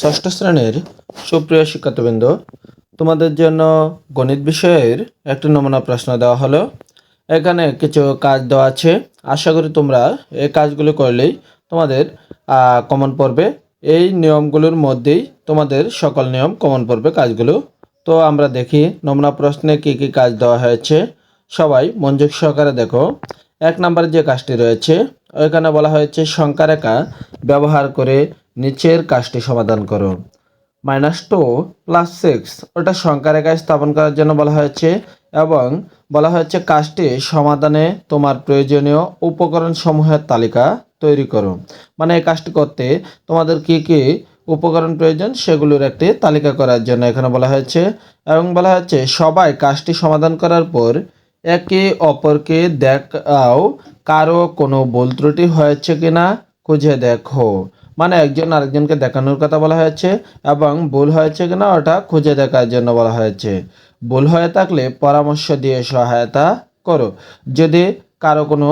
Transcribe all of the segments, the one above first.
ষষ্ঠ শ্রেণীর সুপ্রিয় শিক্ষার্থীবৃন্দ, তোমাদের জন্য গণিত বিষয়ের একটি নমুনা প্রশ্ন দেওয়া হলো। এখানে কিছু কাজ দেওয়া আছে। আশা করি তোমরা এই কাজগুলো করলেই তোমাদের কমন পড়বে। এই নিয়মগুলোর মধ্যেই তোমাদের সকল নিয়ম কমন পড়বে কাজগুলো। তো আমরা দেখি নমুনা প্রশ্নে কি কি কাজ দেওয়া হয়েছে। সবাই মনোযোগ সহকারে দেখো। 1 নম্বরে যে কাজটি রয়েছে ওইখানে বলা হয়েছে সংখ্যা রেখা ব্যবহার করে নিচের কাজটি সমাধান করো। -2 + 6 ওটা সংখ্যা রেখায় স্থাপন করার জন্য বলা হয়েছে এবং বলা হয়েছে কাজটি সমাধানে তোমার প্রয়োজনীয় উপকরণ সমূহের তালিকা তৈরি করো। মানে এই কাজটি করতে তোমাদের কি কি উপকরণ প্রয়োজন সেগুলোর একটি তালিকা করার জন্য এখানে বলা হয়েছে। এবং বলা হচ্ছে সবাই কাজটি সমাধান করার পর একে অপরকে দেখাও কারো কোনো ভুল ত্রুটি হয়েছে কিনা খুঁজে দেখো। মানে একজন আরেকজনকে দেখানোর কথা বলা হয়েছে এবং ভুল হয়েছে কিনা ওটা খুঁজে দেখার জন্য বলা হয়েছে। ভুল হয়ে থাকলে পরামর্শ দিয়ে সহায়তা করো। যদি কারো কোনো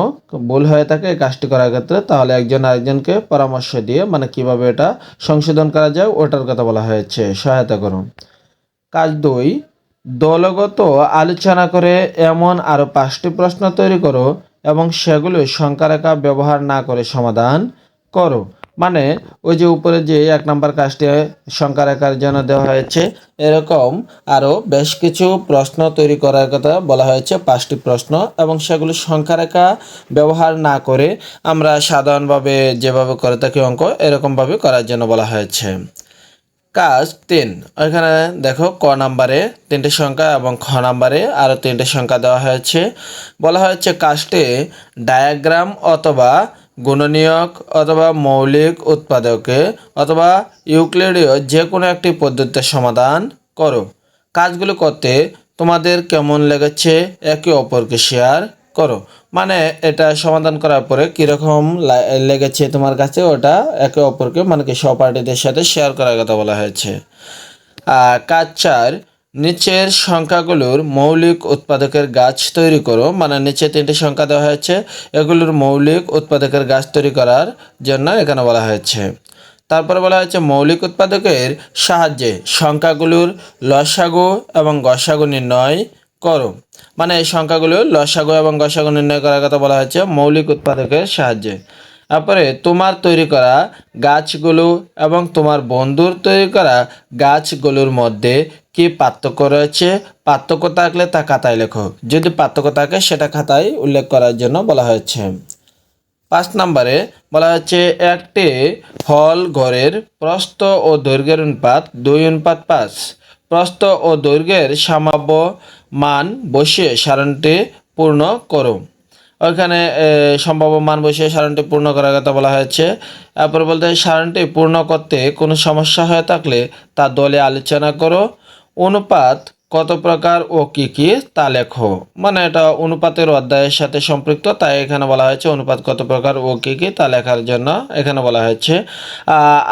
ভুল হয়ে থাকে এই কাজটি করার ক্ষেত্রে তাহলে একজন আরেকজনকে পরামর্শ দিয়ে মানে কিভাবে এটা সংশোধন করা যায় ওটার কথা বলা হয়েছে, সহায়তা করো। কাজ 2, দলগত আলোচনা করে এমন আরও 5টি প্রশ্ন তৈরি করো এবং সেগুলো সংখ্যা রেখা ব্যবহার না করে সমাধান করো। মানে ওই যে উপরে যে 1 নম্বর কাজটি সংখ্যা রেখার জন্য দেওয়া হয়েছে এরকম আরও বেশ কিছু প্রশ্ন তৈরি করার কথা বলা হয়েছে, 5টি প্রশ্ন, এবং সেগুলো সংখ্যা রেখা ব্যবহার না করে আমরা সাধারণভাবে যেভাবে করে থাকি অঙ্ক এরকমভাবে করার জন্য বলা হয়েছে। কাজ 3, এখানে দেখো ক নাম্বারে 3টি সংখ্যা এবং খ নাম্বারে আরও 3টি সংখ্যা দেওয়া হয়েছে। বলা হয়েছে কাজটি ডায়াগ্রাম অথবা গুণনীয়ক অথবা মৌলিক উৎপাদকে অথবা ইউক্লিডীয় যে কোনো একটি পদ্ধতিতে সমাধান করো। কাজগুলো করতে তোমাদের কেমন লেগেছে একে অপরকে শেয়ার করো। মানে এটা সমাধান করার পরে কীরকম লেগেছে তোমার কাছে ওটা একে অপরকে মানে কি সহপাঠীদের সাথে শেয়ার করার কথা বলা হয়েছে। কাজ 4, নিচের সংখ্যাগুলোর মৌলিক উৎপাদকের গাছ তৈরি করো। মানে নিচে 3টি সংখ্যা দেওয়া হয়েছে, এগুলোর মৌলিক উৎপাদকের গাছ তৈরি করার জন্য এখানে বলা হয়েছে। তারপরে বলা হয়েছে মৌলিক উৎপাদকের সাহায্যে সংখ্যাগুলোর লসাগু এবং গসাগু নির্ণয় করো। মানে এই সংখ্যাগুলো লসাগু এবং গসাগু নির্ণয় করার কথা বলা হয়েছে মৌলিক উৎপাদকের সাহায্যে। তারপরে তোমার তৈরি করা গাছগুলো এবং তোমার বন্ধুর তৈরি করা গাছগুলোর মধ্যে কি পার্থক্য রয়েছে, পার্থক্য থাকলে তা খাতায় লেখো। যদি পার্থক্য থাকে সেটা খাতায় উল্লেখ করার জন্য বলা হয়েছে। 5 নম্বরে বলা হচ্ছে একটি হল ঘরের প্রস্থ ও দৈর্ঘ্যের অনুপাত 2:5। প্রস্থ ও দৈর্ঘ্যের সম্ভাব্য মান বসিয়ে সারণীটি পূর্ণ করো। ওইখানে সম্ভাব্য মান বসিয়ে সারণীটি পূর্ণ করার কথা বলা হয়েছে। তারপর বলতে সারণীটি পূর্ণ করতে কোনো সমস্যা হয়ে থাকলে তা দলে আলোচনা করো। অনুপাত কত প্রকার ও কি কি তা লেখো। মানে এটা অনুপাতের অধ্যায়ের সাথে সম্পৃক্ত, তাই এখানে বলা হয়েছে অনুপাত কত প্রকার ও কি কি তা লেখার জন্য এখানে বলা হয়েছে।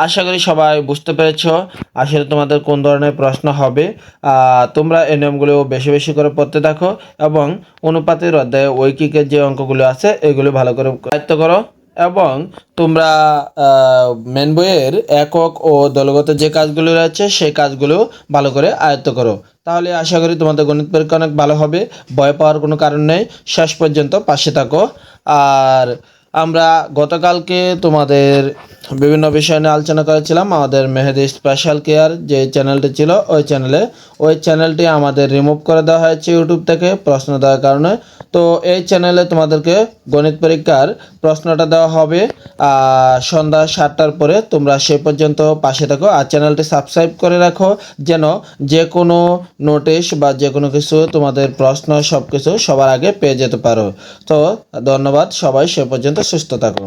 আশা করি সবাই বুঝতে পেরেছ আসলে তোমাদের কোন ধরনের প্রশ্ন হবে। তোমরা এই নিয়মগুলো বেশি বেশি করে পড়তে থাকো এবং অনুপাতের অধ্যায়ে ঐকিকের যে অঙ্কগুলো আছে এগুলো ভালো করে আয়ত্ত করো এবং তোমরা মেন বইয়ের একক ও দলগত যে কাজগুলো রয়েছে সেই কাজগুলো ভালো করে আয়ত্ত করো। তাহলে আশা করি তোমাদের গণিত পরীক্ষা অনেক ভালো হবে। ভয় পাওয়ার কোনো কারণ নেই, শেষ পর্যন্ত পাশে থাকো। আর আমরা গতকালকে তোমাদের বিভিন্ন বিষয় নিয়ে আলোচনা করেছিলাম আমাদের মেহেদি স্পেশাল কেয়ার যে চ্যানেলটি ছিল ওই চ্যানেলটি আমাদের রিমুভ করে দেওয়া হয়েছে ইউটিউব থেকে প্রশ্ন দেওয়ার কারণে। তো এই চ্যানেলে তোমাদেরকে গণিত পরীক্ষার প্রশ্নটা দেওয়া হবে সন্ধ্যা 7টার পরে। তোমরা সে পর্যন্ত পাশে থাকো আর চ্যানেলটি সাবস্ক্রাইব করে রাখো যেন যে কোনো নোটিশ বা যে কোনো কিছু তোমাদের প্রশ্ন সব কিছু সবার আগে পেয়ে যেতে পারো। তো ধন্যবাদ সবাই, সে পর্যন্ত সুস্থ থাকো।